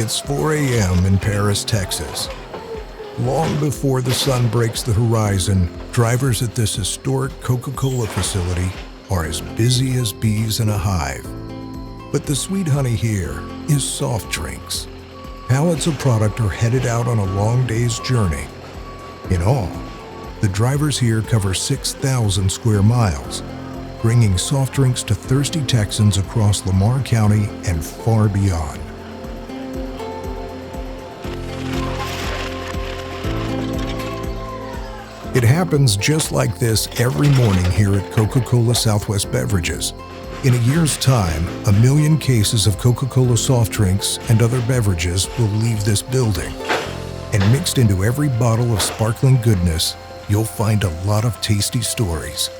It's 4 a.m. in Paris, Texas. Long before the sun breaks the horizon, drivers at this historic Coca-Cola facility are as busy as bees in a hive. But the sweet honey here is soft drinks. Pallets of product are headed out on a long day's journey. In all, the drivers here cover 6,000 square miles, bringing soft drinks to thirsty Texans across Lamar County and far beyond. It happens just like this every morning here at Coca-Cola Southwest Beverages. In a year's time, 1 million cases of Coca-Cola soft drinks and other beverages will leave this building. And mixed into every bottle of sparkling goodness, you'll find a lot of tasty stories.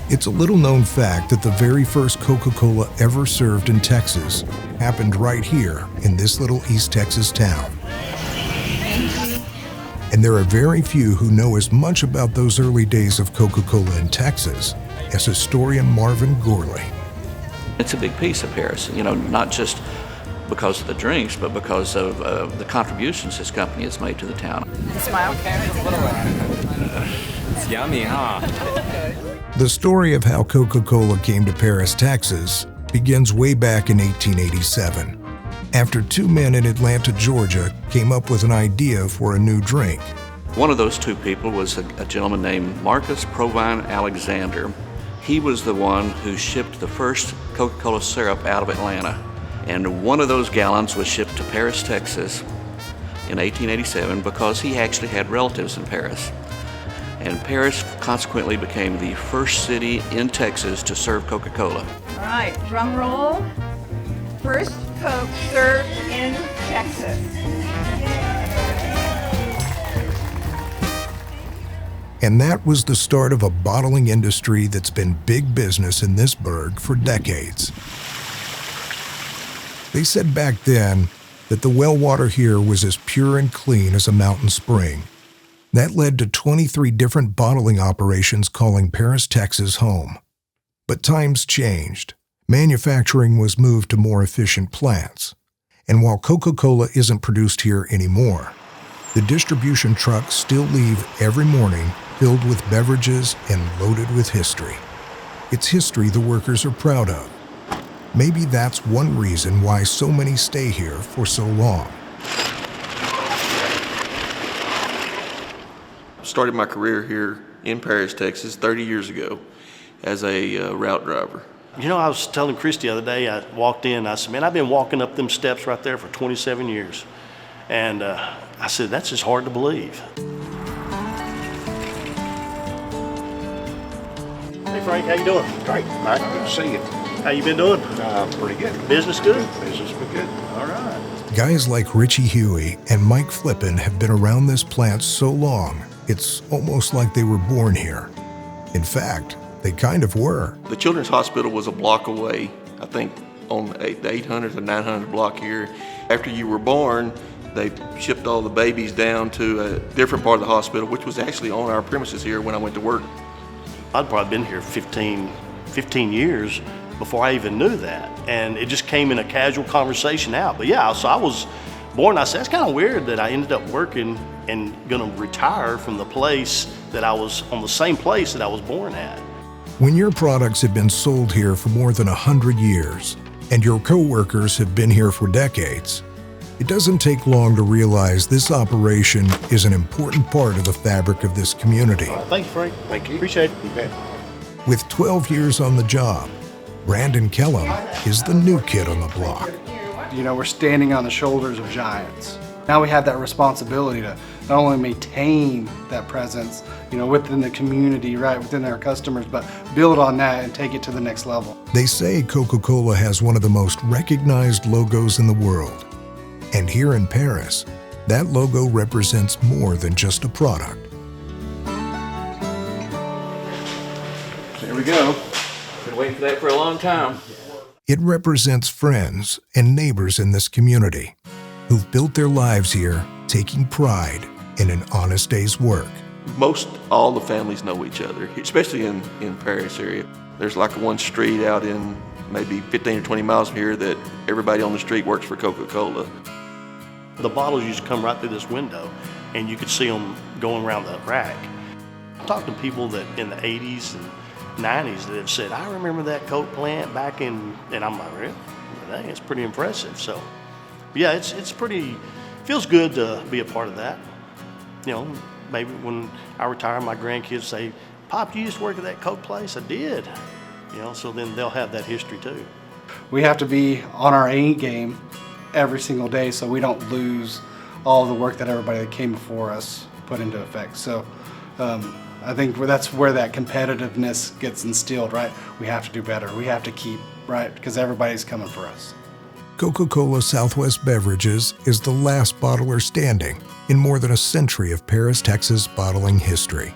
It's a little-known fact that the very first Coca-Cola ever served in Texas happened right here in this little East Texas town. And there are very few who know as much about those early days of Coca-Cola in Texas as historian Marvin Gorley. It's a big piece of Paris, not just because of the drinks, but because of the contributions this company has made to the town. Smile. It's yummy, huh? The story of how Coca-Cola came to Paris, Texas, begins way back in 1887, after two men in Atlanta, Georgia, came up with an idea for a new drink. One of those two people was a gentleman named Marcus Provine Alexander. He was the one who shipped the first Coca-Cola syrup out of Atlanta. And one of those gallons was shipped to Paris, Texas in 1887 because he actually had relatives in Paris. And Paris consequently became the first city in Texas to serve Coca-Cola. All right, drum roll. First Coke served in Texas. And that was the start of a bottling industry that's been big business in this burg for decades. They said back then that the well water here was as pure and clean as a mountain spring. That led to 23 different bottling operations calling Paris, Texas home. But times changed. Manufacturing was moved to more efficient plants. And while Coca-Cola isn't produced here anymore, the distribution trucks still leave every morning filled with beverages and loaded with history. It's history the workers are proud of. Maybe that's one reason why so many stay here for so long. Started my career here in Paris, Texas 30 years ago as a route driver. I was telling Chris the other day, I walked in, I said, man, I've been walking up them steps right there for 27 years. And I said, that's just hard to believe. Hey Frank, how you doing? Great, Mike, good to see you. How you been doing? Pretty good. Business good? Business been good. All right. Guys like Richie Huey and Mike Flippin have been around this plant so long, it's almost like they were born here. In fact, they kind of were. The Children's Hospital was a block away, I think on the 800 or 900 block here. After you were born, they shipped all the babies down to a different part of the hospital, which was actually on our premises here when I went to work. I'd probably been here 15 years before I even knew that. And it just came in a casual conversation out. But yeah, so I was born, I said, it's kind of weird that I ended up working and gonna retire from the place that I was, on the same place that I was born at. When your products have been sold here for more than 100 years, and your co-workers have been here for decades, it doesn't take long to realize this operation is an important part of the fabric of this community. Thank you, Frank. Thank you. Appreciate it. You bet. With 12 years on the job, Brandon Kellum is the new kid on the block. We're standing on the shoulders of giants. Now we have that responsibility to not only maintain that presence, within the community, right, within our customers, but build on that and take it to the next level. They say Coca-Cola has one of the most recognized logos in the world. And here in Paris, that logo represents more than just a product. There we go. Been waiting for that for a long time. It represents friends and neighbors in this community who've built their lives here, taking pride in an honest day's work. Most all the families know each other, especially in Paris area. There's like one street out in maybe 15 or 20 miles from here that everybody on the street works for Coca-Cola. The bottles used to come right through this window, and you could see them going around the rack. I talked to people that in the 80s and 90s that have said, I remember that Coke plant back in, and I'm like, really? Dang, it's pretty impressive. So, yeah, it's pretty, feels good to be a part of that. You know, maybe when I retire, my grandkids say, Pop, you used to work at that Coke place? I did. You know, so then they'll have that history too. We have to be on our A game every single day so we don't lose all the work that everybody that came before us put into effect. So I think that's where that competitiveness gets instilled, right? We have to do better. We have to keep, right? Because everybody's coming for us. Coca-Cola Southwest Beverages is the last bottler standing in more than a century of Paris, Texas bottling history.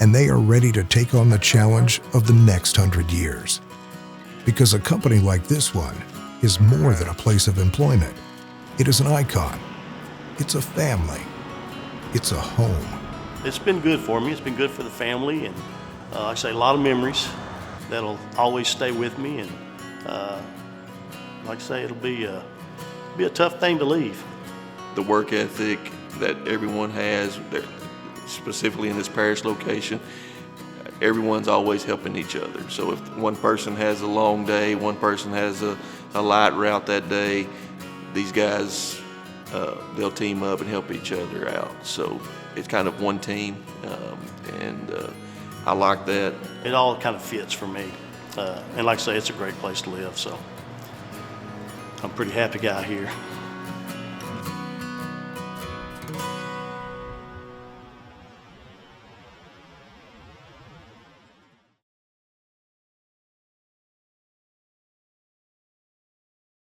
And they are ready to take on the challenge of the next 100 years. Because a company like this one is more than a place of employment. It is an icon. It's a family. It's a home. It's been good for me. It's been good for the family, and like I say, a lot of memories that'll always stay with me. And like I say, it'll be a tough thing to leave. The work ethic that everyone has, specifically in this Paris location, everyone's always helping each other. So if one person has a long day, one person has a light route that day, these guys, they'll team up and help each other out. So it's kind of one team, and I like that. It all kind of fits for me. And like I say, it's a great place to live, so I'm a pretty happy guy here.